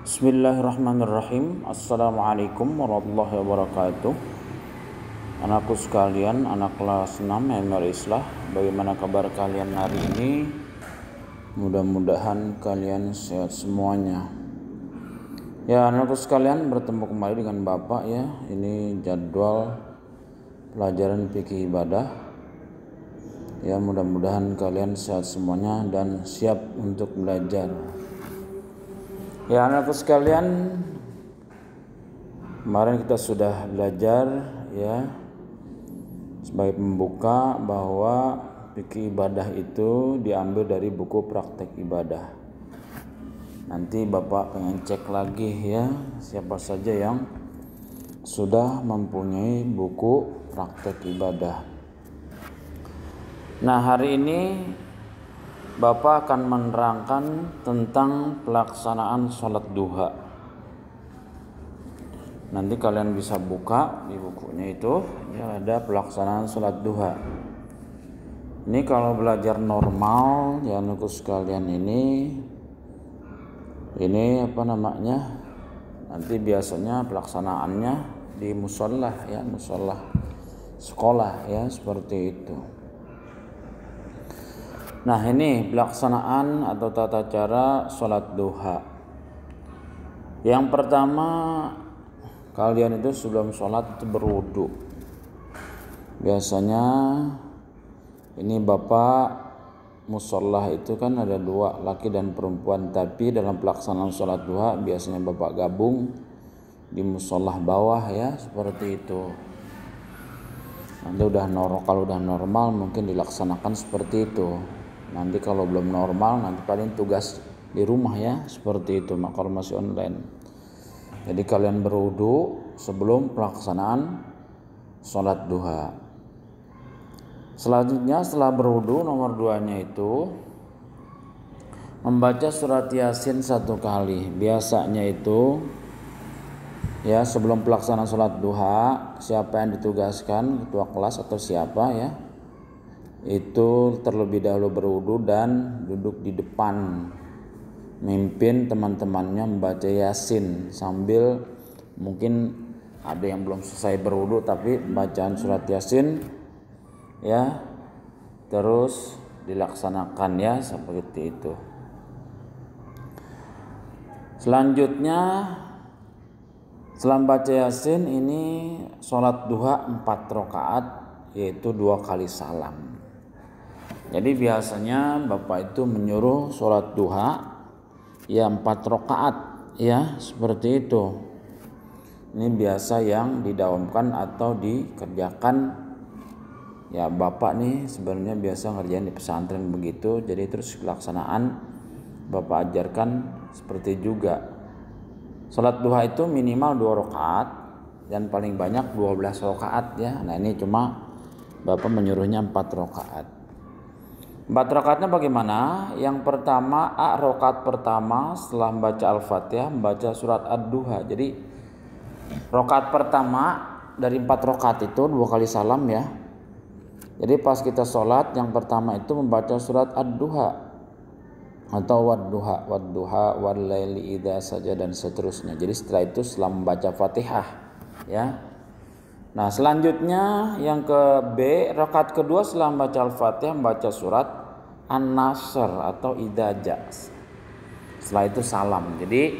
Bismillahirrahmanirrahim. Assalamualaikum warahmatullahi wabarakatuh. Anakku sekalian, anak kelas 6 MR Islah, bagaimana kabar kalian hari ini? Mudah-mudahan kalian sehat semuanya. Ya, anakku sekalian, bertemu kembali dengan Bapak ya. Ini jadwal pelajaran fikih ibadah. Ya, mudah-mudahan kalian sehat semuanya dan siap untuk belajar. Ya, anakku sekalian, kemarin kita sudah belajar ya sebagai pembuka bahwa fikih ibadah itu diambil dari buku praktek ibadah. Nanti Bapak pengen cek lagi ya siapa saja yang sudah mempunyai buku praktek ibadah. Nah, hari ini Bapak akan menerangkan tentang pelaksanaan sholat duha. Nanti kalian bisa buka di bukunya itu ya, ada pelaksanaan sholat duha. Ini kalau belajar normal ya anakku sekalian, ini apa namanya, nanti biasanya pelaksanaannya di musola ya, musola sekolah ya, seperti itu. Nah, ini pelaksanaan atau tata cara sholat duha. Yang pertama, kalian itu sebelum sholat itu berwudu. Biasanya ini Bapak musola itu kan ada dua, laki dan perempuan. Tapi dalam pelaksanaan sholat duha biasanya Bapak gabung di musola bawah ya, seperti itu. Nanti kalau udah normal mungkin dilaksanakan seperti itu. Nanti kalau belum normal nanti paling tugas di rumah ya, seperti itu kalau masih online. Jadi kalian berwudu sebelum pelaksanaan sholat duha. Selanjutnya setelah berwudu, nomor 2-nya itu membaca surat Yasin 1 kali. Biasanya itu ya sebelum pelaksanaan sholat duha, siapa yang ditugaskan, ketua kelas atau siapa ya, itu terlebih dahulu berwudu dan duduk di depan, mimpin teman-temannya membaca Yasin sambil mungkin ada yang belum selesai berwudu tapi bacaan surat Yasin ya terus dilaksanakan ya, seperti itu. Selanjutnya setelah baca Yasin ini sholat duha 4 rakaat, yaitu 2 kali salam. Jadi biasanya Bapak itu menyuruh sholat duha ya 4 rakaat ya, seperti itu. Ini biasa yang didawamkan atau dikerjakan ya. Bapak nih sebenarnya biasa ngerjain di pesantren begitu, jadi terus pelaksanaan Bapak ajarkan seperti juga. Sholat duha itu minimal 2 rakaat dan paling banyak 12 rakaat ya. Nah, ini cuma Bapak menyuruhnya 4 rakaat. 4 rakaatnya bagaimana? Yang pertama, rakaat pertama setelah membaca Al-Fatihah membaca surat Ad-Duha. Jadi rakaat pertama dari 4 rakaat itu 2 kali salam ya. Jadi pas kita sholat yang pertama itu membaca surat Ad-Duha atau wadduha wal-laili idza saja dan seterusnya. Jadi setelah itu setelah membaca Fatihah ya. Nah, selanjutnya yang ke B, rakaat kedua setelah membaca Al-Fatihah membaca surat An-Nasr atau Idza Jaa. Setelah itu salam. Jadi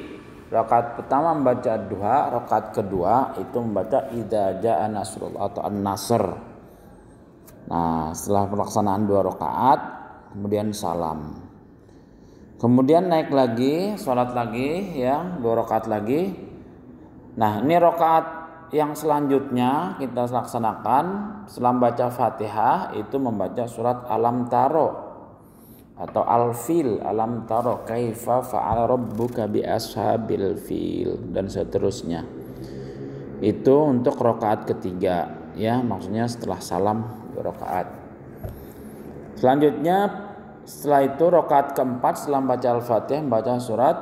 rakaat pertama membaca Ad-Duha, rakaat kedua itu membaca Idza Jaa Nasrullah atau An-Nasr. Nah, setelah pelaksanaan 2 rakaat kemudian salam. Kemudian naik lagi, sholat lagi ya, 2 rakaat lagi. Nah, ini rakaat yang selanjutnya kita laksanakan setelah membaca Fatihah itu membaca surat Alam Taro atau Al-Fil, Alam Taro kaifa fa'ala rabbuka bi ashabil fil dan seterusnya. Itu untuk rakaat ketiga ya, maksudnya setelah salam 2 rakaat. Selanjutnya setelah itu rakaat keempat setelah membaca Al-Fatihah membaca surat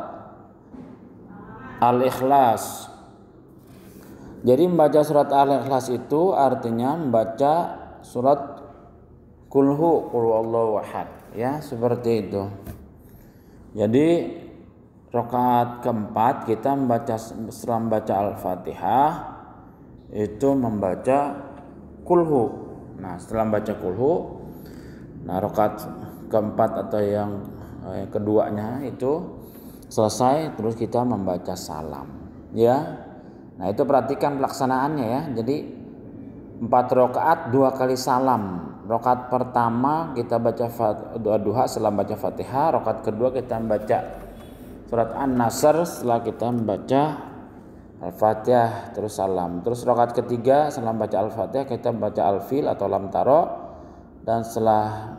Al-Ikhlas. Jadi membaca surat Al-Ikhlas itu artinya membaca surat qul huwallahu ahad ya, seperti itu. Jadi Rakaat keempat kita setelah membaca Al-Fatihah itu membaca kulhu. Nah, setelah membaca kulhu, nah rakaat keempat atau yang keduanya itu selesai, terus kita membaca salam, ya. Nah, itu perhatikan pelaksanaannya ya. Jadi 4 rakaat 2 kali salam. Rakaat pertama kita baca doa duha setelah baca Fatihah, rakaat kedua kita membaca surat An-Nasr setelah kita membaca Al-Fatihah terus salam. Terus rakaat ketiga setelah membaca Al-Fatihah kita membaca Al-Fil atau Lam Taro, dan setelah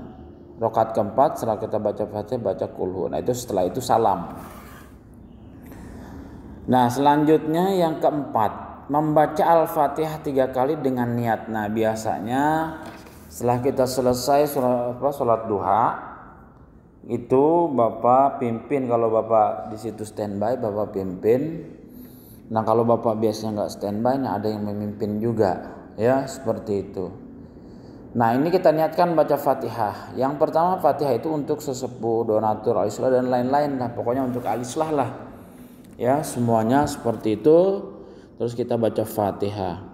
rakaat keempat setelah kita baca Fatihah baca kulhu. Nah, itu setelah itu salam. Nah, selanjutnya yang keempat, membaca Al-Fatihah 3 kali dengan niat. Nah, biasanya setelah kita selesai sholat duha itu Bapak pimpin, kalau Bapak di situ standby Bapak pimpin. Nah, kalau Bapak biasanya nggak standby, nah ada yang memimpin juga, ya seperti itu. Nah, ini kita niatkan baca Fatihah. Yang pertama Fatihah itu untuk sesepuh, donatur, alislah dan lain-lain. Nah, pokoknya untuk alislah lah, ya semuanya seperti itu. Terus kita baca Fatihah.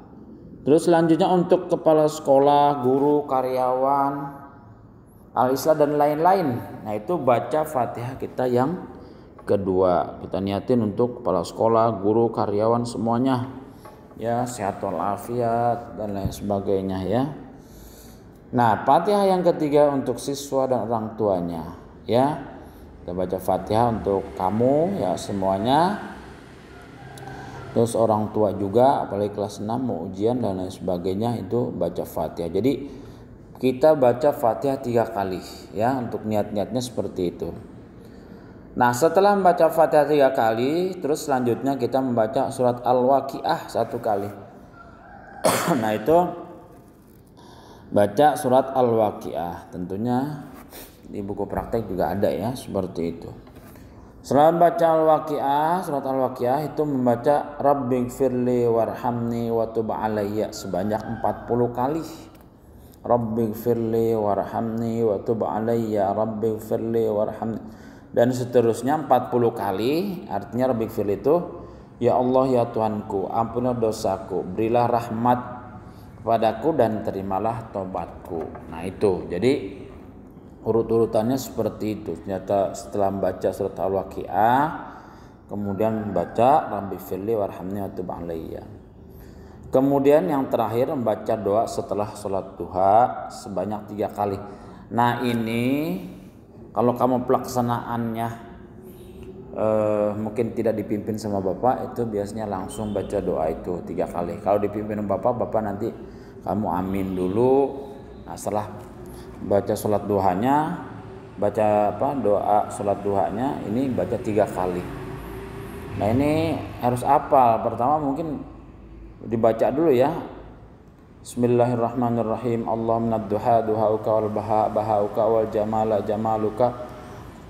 Terus selanjutnya untuk kepala sekolah, guru, karyawan, al-islah dan lain-lain. Nah, itu baca Fatihah kita yang kedua. Kita niatin untuk kepala sekolah, guru, karyawan semuanya, ya sehat walafiat dan lain sebagainya, ya. Nah, Fatihah yang ketiga untuk siswa dan orang tuanya, ya. Kita baca Fatihah untuk kamu, ya semuanya. Terus orang tua juga, apalagi kelas 6 mau ujian dan lain sebagainya, itu baca Fatihah. Jadi kita baca Fatihah 3 kali, ya, untuk niat-niatnya seperti itu. Nah, setelah membaca Fatihah 3 kali, terus selanjutnya kita membaca surat Al-Waqiah 1 kali. Nah, itu baca surat Al-Waqiah. Tentunya di buku praktek juga ada, ya, seperti itu. Setelah membaca Al-Waqiah, surat Al-Waqiah itu membaca Rabbighfirli warhamni wa tub alayya sebanyak 40 kali. Rabbighfirli warhamni wa tub alayya, Rabbighfirli warhamni, dan seterusnya 40 kali. Artinya Rabbighfirli itu, ya Allah ya Tuhanku, ampunilah dosaku, berilah rahmat kepadaku dan terimalah tobatku. Nah, itu. Jadi urut-urutannya seperti itu. Ternyata setelah membaca surat Al-Waqiah, kemudian membaca Rabbighfirli warhamni wa tub alayya. Kemudian yang terakhir membaca doa setelah sholat duha sebanyak 3 kali. Nah, ini kalau kamu pelaksanaannya mungkin tidak dipimpin sama Bapak, itu biasanya langsung baca doa itu 3 kali. Kalau dipimpin sama Bapak nanti kamu amin dulu. Nah, setelah baca sholat duhanya, baca doa sholat duhanya ini baca 3 kali. Nah, ini harus hafal. Pertama mungkin dibaca dulu, ya. Bismillahirrahmanirrahim. Allahumma duha duhauka wal bahauka wal jamala jamaluka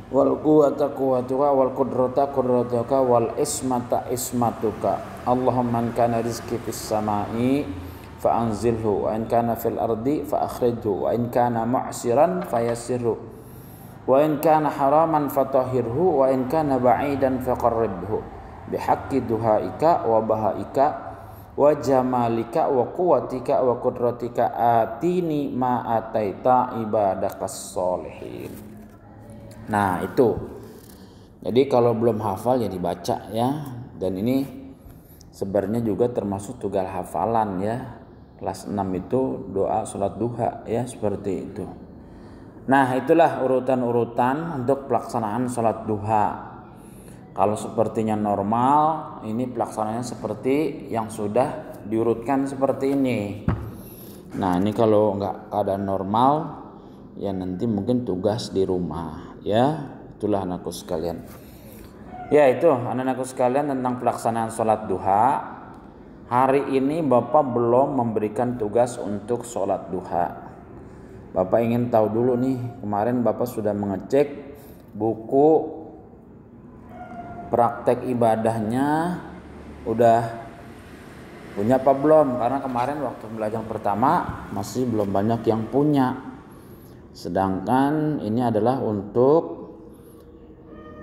wal quwwata quwwatuka wal qudrata qudratuka wal ismata ismatuka. Allahumma in kana rizqi fis samai fa anzilhu wa in kana fil ardi fa akhrijhu wa in kana mu'siran fayassirhu wa in kana haraman fatahhirhu wa in kana ba'idan faqarribhu bihaqqi duhaika wa bahaika wa jamalika wa quwwatika wa qudratika atini ma ataita ibadakas sholihin. Nah, itu. Jadi kalau belum hafal ya dibaca, ya. Dan ini sebenarnya juga termasuk tugas hafalan, ya. Kelas 6 itu doa sholat duha, ya, seperti itu. Nah, itulah urutan-urutan untuk pelaksanaan sholat duha. Kalau sepertinya normal, ini pelaksanaannya seperti yang sudah diurutkan seperti ini. Nah, ini kalau nggak keadaan normal, ya nanti mungkin tugas di rumah, ya. Itulah anakku sekalian. Ya, itu anak-anakku sekalian tentang pelaksanaan sholat duha. Hari ini Bapak belum memberikan tugas untuk sholat duha. Bapak ingin tahu dulu nih, kemarin Bapak sudah mengecek buku praktek ibadahnya, udah punya apa belum? Karena kemarin waktu belajar pertama masih belum banyak yang punya. Sedangkan ini adalah untuk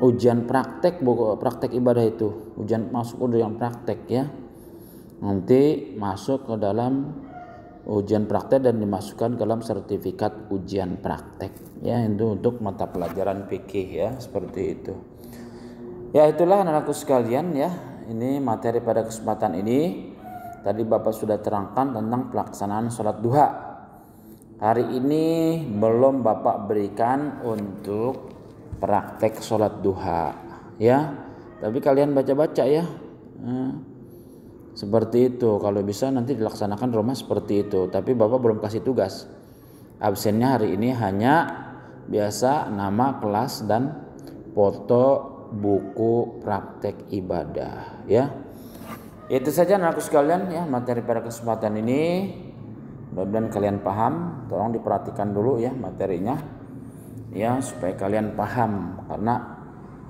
ujian praktek, praktek ibadah itu, ujian masuk ujian praktek ya. Nanti masuk ke dalam ujian praktek dan dimasukkan ke dalam sertifikat ujian praktek ya, itu untuk mata pelajaran fikih ya, seperti itu. Ya itulah anak-anakku sekalian ya, ini materi pada kesempatan ini. Tadi Bapak sudah terangkan tentang pelaksanaan sholat duha. Hari ini belum Bapak berikan untuk praktek sholat duha ya, tapi kalian baca-baca ya. Seperti itu, kalau bisa nanti dilaksanakan di rumah seperti itu. Tapi Bapak belum kasih tugas. Absennya hari ini hanya biasa nama kelas dan foto buku praktek ibadah ya. Itu saja anakku sekalian ya, materi pada kesempatan ini. Mudah-mudahan kalian paham. Tolong diperhatikan dulu ya materinya ya, supaya kalian paham, karena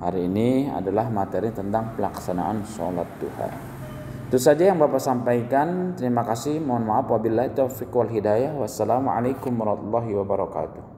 hari ini adalah materi tentang pelaksanaan sholat duha. Itu saja yang Bapak sampaikan. Terima kasih. Mohon maaf wabillahi taufiq wal hidayah. Wassalamualaikum warahmatullahi wabarakatuh.